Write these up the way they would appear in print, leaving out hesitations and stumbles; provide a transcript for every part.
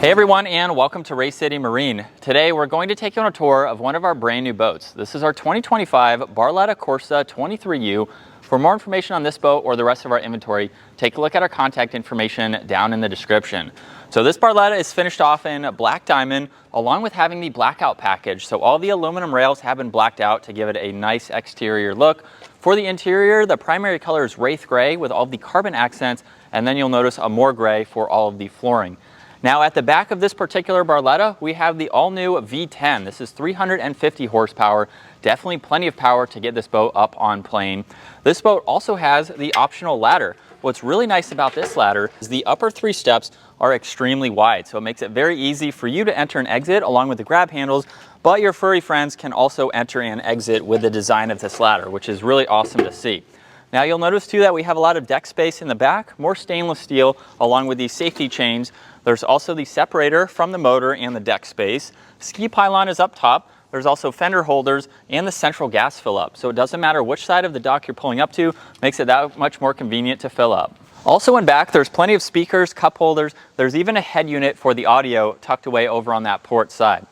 Hey everyone, and welcome to Race City Marine. Today we're going to take you on a tour of one of our brand new boats. This is our 2025 Barletta Corsa 23U. For more information on this boat or the rest of our inventory, take a look at our contact information down in the description. So this Barletta is finished off in black diamond along with having the blackout package. So all the aluminum rails have been blacked out to give it a nice exterior look. For the interior, the primary color is Wraith Gray with all of the carbon accents, and then you'll notice a more gray for all of the flooring. Now at the back of this particular Barletta, we have the all-new V10. This is 350 horsepower, definitely plenty of power to get this boat up on plane. This boat also has the optional ladder. What's really nice about this ladder is the upper 3 steps are extremely wide, so it makes it very easy for you to enter and exit along with the grab handles, but your furry friends can also enter and exit with the design of this ladder, which is really awesome to see. Now you'll notice too that we have a lot of deck space in the back, more stainless steel along with these safety chains. There's also the separator from the motor and the deck space. Ski pylon is up top. There's also fender holders and the central gas fill up. So it doesn't matter which side of the dock you're pulling up to, makes it that much more convenient to fill up. Also in back, there's plenty of speakers, cup holders. There's even a head unit for the audio tucked away over on that port side.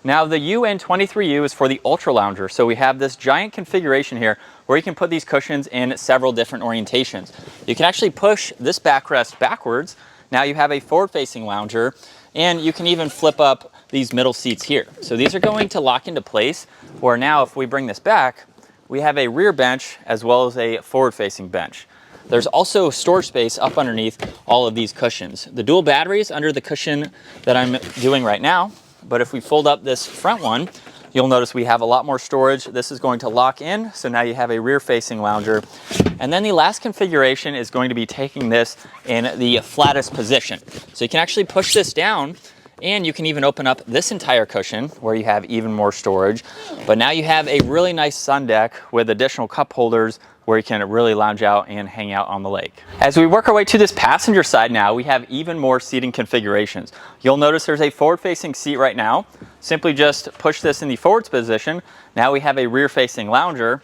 Now the UN23U is for the Ultra Lounger, so we have this giant configuration here where you can put these cushions in several different orientations. You can actually push this backrest backwards. Now you have a forward-facing lounger, and you can even flip up these middle seats here. So these are going to lock into place, where now if we bring this back, we have a rear bench as well as a forward-facing bench. There's also storage space up underneath all of these cushions. The dual batteries under the cushion that I'm doing right now, but if we fold up this front one, you'll notice we have a lot more storage. This is going to lock in, so now you have a rear-facing lounger. And then the last configuration is going to be taking this in the flattest position. So you can actually push this down, and you can even open up this entire cushion where you have even more storage. But now you have a really nice sun deck with additional cup holders where you can really lounge out and hang out on the lake. As we work our way to this passenger side now, we have even more seating configurations. You'll notice there's a forward-facing seat right now. Simply just push this in the forwards position. Now we have a rear-facing lounger.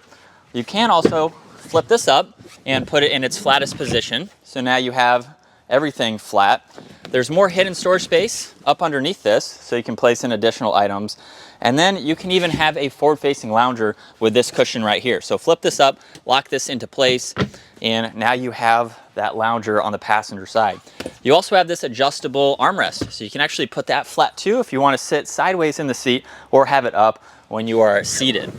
You can also flip this up and put it in its flattest position. So now you have everything flat. There's more hidden storage space up underneath this, so you can place in additional items. And then you can even have a forward-facing lounger with this cushion right here. So flip this up, lock this into place, and now you have that lounger on the passenger side. You also have this adjustable armrest, so you can actually put that flat too if you want to sit sideways in the seat or have it up when you are seated.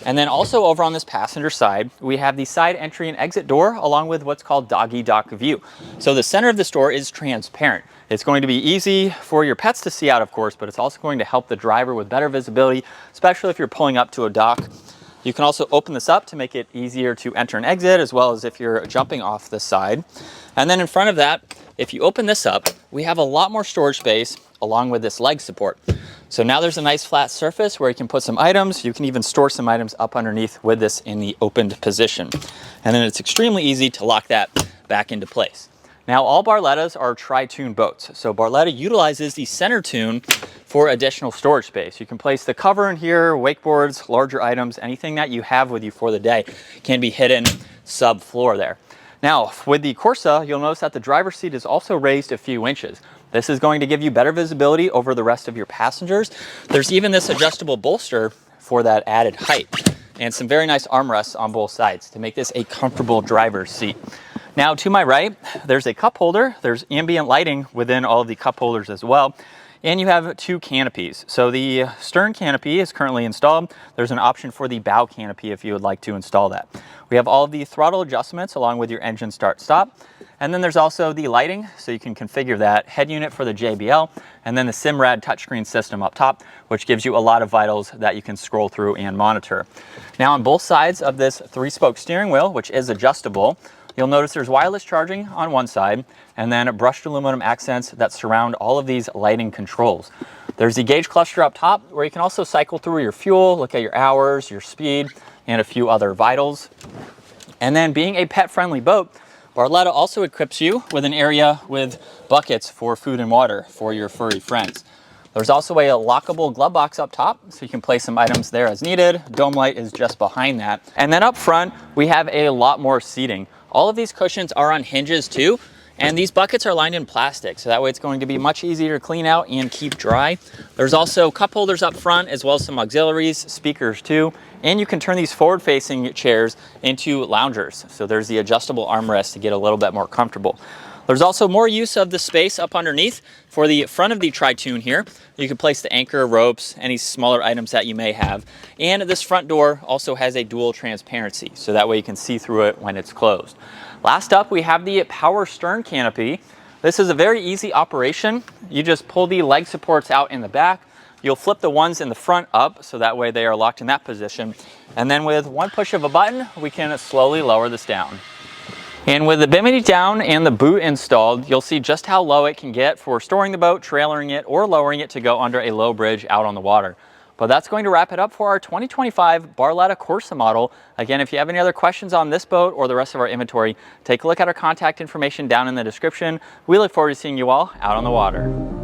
And then also over on this passenger side, we have the side entry and exit door along with what's called doggy dock view. So the center of this door is transparent. It's going to be easy for your pets to see out, of course, but it's also going to help the driver with better visibility, especially if you're pulling up to a dock. You can also open this up to make it easier to enter and exit, as well as if you're jumping off this side. And then in front of that, if you open this up, we have a lot more storage space along with this leg support. So now there's a nice flat surface where you can put some items. You can even store some items up underneath with this in the opened position. And then it's extremely easy to lock that back into place. Now all Barlettas are tri-tune boats. So Barletta utilizes the center tune for additional storage space. You can place the cover in here, wakeboards, larger items, anything that you have with you for the day can be hidden sub-floor there. Now with the Corsa, you'll notice that the driver's seat is also raised a few inches. This is going to give you better visibility over the rest of your passengers. There's even this adjustable bolster for that added height, and some very nice armrests on both sides to make this a comfortable driver's seat. Now to my right, there's a cup holder. There's ambient lighting within all of the cup holders as well. And you have 2 canopies. So the stern canopy is currently installed. There's an option for the bow canopy if you would like to install that. We have all of the throttle adjustments along with your engine start stop. And then there's also the lighting, so you can configure that head unit for the JBL, and then the Simrad touchscreen system up top, which gives you a lot of vitals that you can scroll through and monitor. Now on both sides of this 3-spoke steering wheel, which is adjustable, you'll notice there's wireless charging on one side, and then brushed aluminum accents that surround all of these lighting controls. There's the gauge cluster up top, where you can also cycle through your fuel, look at your hours, your speed, and a few other vitals. And then being a pet-friendly boat, Barletta also equips you with an area with buckets for food and water for your furry friends. There's also a lockable glove box up top, so you can place some items there as needed. Dome light is just behind that. And then up front, we have a lot more seating. All of these cushions are on hinges too, And these buckets are lined in plastic, so that way it's going to be much easier to clean out and keep dry. There's also cup holders up front, as well as some auxiliaries, speakers too. And you can turn these forward-facing chairs into loungers. So there's the adjustable armrest to get a little bit more comfortable. There's also more use of the space up underneath for the front of the Pontoon here. You can place the anchor, ropes, any smaller items that you may have. And this front door also has a dual transparency, so that way you can see through it when it's closed. Last up, we have the power stern canopy. This is a very easy operation. You just pull the leg supports out in the back. You'll flip the ones in the front up, so that way they are locked in that position. And then with one push of a button, we can slowly lower this down. And with the bimini down and the boot installed, you'll see just how low it can get for storing the boat, trailering it, or lowering it to go under a low bridge out on the water. But that's going to wrap it up for our 2025 Barletta Corsa model. Again, if you have any other questions on this boat or the rest of our inventory, take a look at our contact information down in the description. We look forward to seeing you all out on the water.